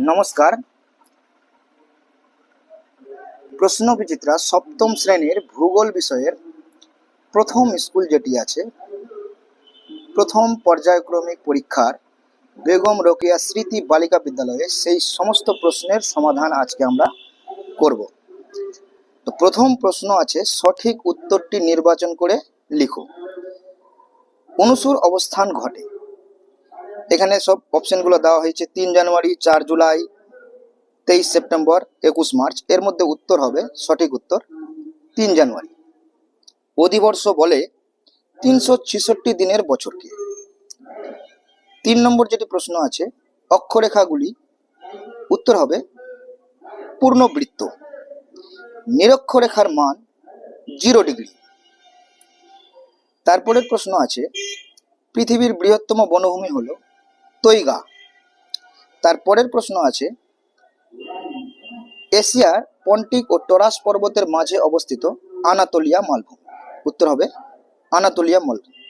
নমস্কার। প্রশ্ন বিচিত্রা সপ্তম শ্রেণীর ভূগোল বিষয়ের প্রথম স্কুল যেটি আছে, প্রথম পর্যায়ক্রমিক পরীক্ষার বেগম রোকেয়া স্মৃতি বালিকা বিদ্যালয়ে সেই সমস্ত প্রশ্নের সমাধান আজকে আমরা করব। তো প্রথম প্রশ্ন আছে, সঠিক উত্তরটি নির্বাচন করে লিখো। অনুসুর অবস্থান ঘটে। এখানে সব অপশনগুলো দেওয়া হয়েছে। 3 জানুয়ারি, 4 জুলাই, 23 সেপ্টেম্বর, 21 মার্চ। এর মধ্যে উত্তর হবে, সঠিক উত্তর 3 জানুয়ারি। অধিবর্ষ বলে 366 দিনের বছরকে। 3 নম্বর যেটি প্রশ্ন আছে, অক্ষরেখাগুলি, উত্তর হবে পূর্ণবৃত্ত। নিরক্ষরেখার মান 0 ডিগ্রি। তারপরের প্রশ্ন আছে, পৃথিবীর বৃহত্তম বনভূমি হলো তৈগা। তারপরের প্রশ্ন আছে, এশিয়ার পন্টিক ও টরাস পর্বতের মাঝে অবস্থিত আনাতোলিয়া মালভূমি। উত্তর হবে আনাতোলিয়া মালভূমি।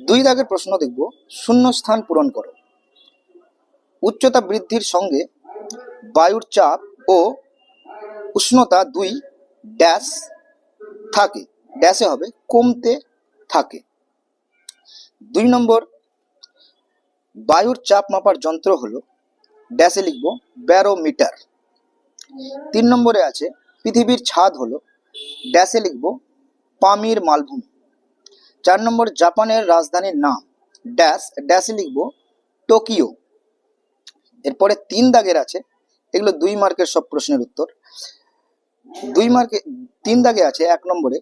2 দাগের প্রশ্ন দেখব, শূন্য স্থান পূরণ করো। উচ্চতা বৃদ্ধির সঙ্গে বায়ুর চাপ ও উষ্ণতা দুই ড্যাশ থাকে, ড্যাশে হবে কমতে থাকে। 2 নম্বর, বায়ুর চাপ মাপার যন্ত্র হলো, ড্যাশে লিখব ব্যারোমিটার। 3 নম্বরে আছে, পৃথিবীর ছাদ হলো, ড্যাশে লিখব পামির মালভূমি। 4 নম্বর, জাপানের রাজধানীর নাম, ড্যাশ, ড্যাশে লিখব টোকিও। এরপরে 3 দাগের আছে, এগুলো 2 মার্কের সব প্রশ্নের উত্তর। 2 মার্কে 3 দাগে আছে, 1 নম্বরে,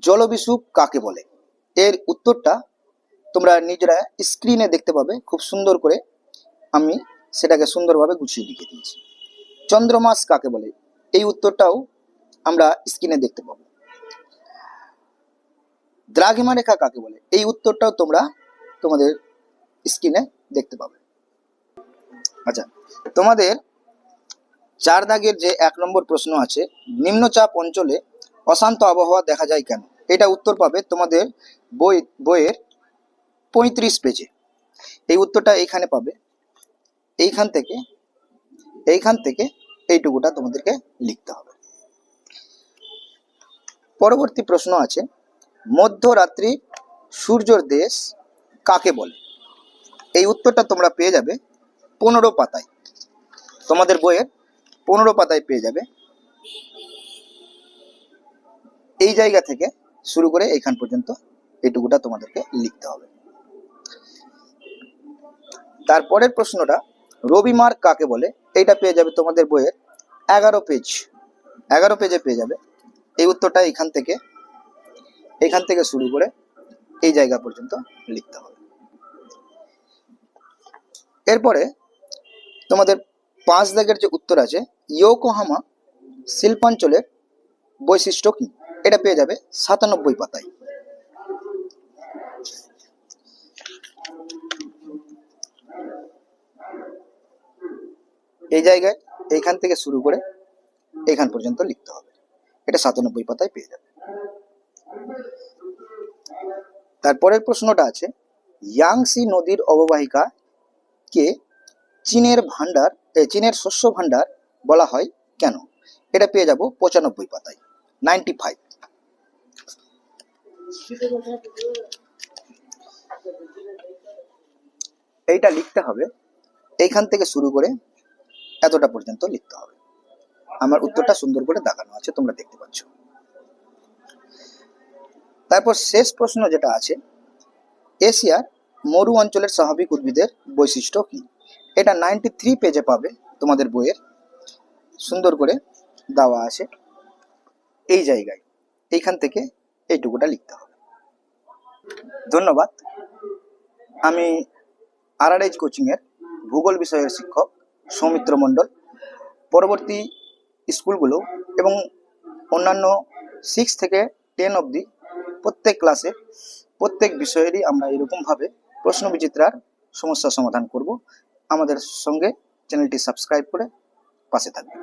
জলবিষুব কাকে বলে। এর উত্তরটা তোমরা নিজেরা স্ক্রিনে দেখতে পাবে, খুব সুন্দর করে আমি সেটাকে সুন্দরভাবে গুছিয়ে লিখে দিয়েছি। চন্দ্রমাস কাকে বলে, এই উত্তরটাও আমরা স্ক্রিনে দেখতে পাবো। দ্রাঘিমা রেখা কাকে বলে, এই উত্তরটাও তোমরা তোমাদের স্ক্রিনে দেখতে পাবে। আচ্ছা, তোমাদের 4 দাগের যে 1 নম্বর প্রশ্ন আছে, নিম্নচাপ অঞ্চলে অশান্ত আবহাওয়া দেখা যায় কেন, এটা উত্তর পাবে তোমাদের বইয়ের 35 পেজে। এই উত্তরটা এইখানে পাবে। এইখান থেকে এইটুকুটা তোমাদেরকে লিখতে হবে। পরবর্তী প্রশ্ন আছে, মধ্যরাত্রি সূর্যের দেশ কাকে বলে। এই উত্তরটা তোমরা পেয়ে যাবে 15 পাতায়, তোমাদের বইয়ের 15 পাতায় পেয়ে যাবে। এই জায়গা থেকে শুরু করে এইখান পর্যন্ত এইটুকুটা তোমাদেরকে লিখতে হবে। তারপরের প্রশ্নটা, রবিমার্ক কাকে বলে, এইটা পেয়ে যাবে তোমাদের বইয়ের 11 পেজে পেয়ে যাবে। এই উত্তরটা এইখান থেকে শুরু করে এই জায়গা পর্যন্ত লিখতে হবে। এরপরে তোমাদের 5 দাগের যে উত্তর আছে, ইয়োকোহামা শিল্পাঞ্চলের বৈশিষ্ট্য কি, এটা পেয়ে যাবে 97 পাতায়। এই জায়গায় এইখান থেকে শুরু করে এইখান পর্যন্ত লিখতে হবে, এটা 97 পাতায় পেয়ে যাবে। তারপরের প্রশ্নটা আছে, ইয়াংসি নদীর অববাহিকা কে চীনের শস্য ভাণ্ডার বলা হয় কেন, এটা পেয়ে যাব 95 পাতায়, 95। এইটা লিখতে হবে, এইখান থেকে শুরু করে এতটা পর্যন্ত লিখতে হবে। আমার উত্তরটা সুন্দর করে দাগানো আছে, তোমরা দেখতে পাচ্ছ। তারপর শেষ প্রশ্ন যেটা আছে, এশিয়ার মরু অঞ্চলের স্বাভাবিক উদ্ভিদের বৈশিষ্ট্য কি, এটা 93 পেজে পাবে তোমাদের বইয়ের, সুন্দর করে দেওয়া আছে। এই জায়গায় এইখান থেকে এইটুকুটা লিখতে হবে। ধন্যবাদ। আমি RRH কোচিংয়ের ভূগোল বিষয়ের শিক্ষক সৌমিত্র মণ্ডল। পরবর্তী স্কুলগুলো এবং অন্যান্য 6 থেকে 10 অবধি প্রত্যেক ক্লাসে প্রত্যেক বিষয়েরই আমরা এরকমভাবে প্রশ্ন বিচিত্রার সমস্যা সমাধান করব। আমাদের সঙ্গে চ্যানেলটি সাবস্ক্রাইব করে পাশে থাকবেন।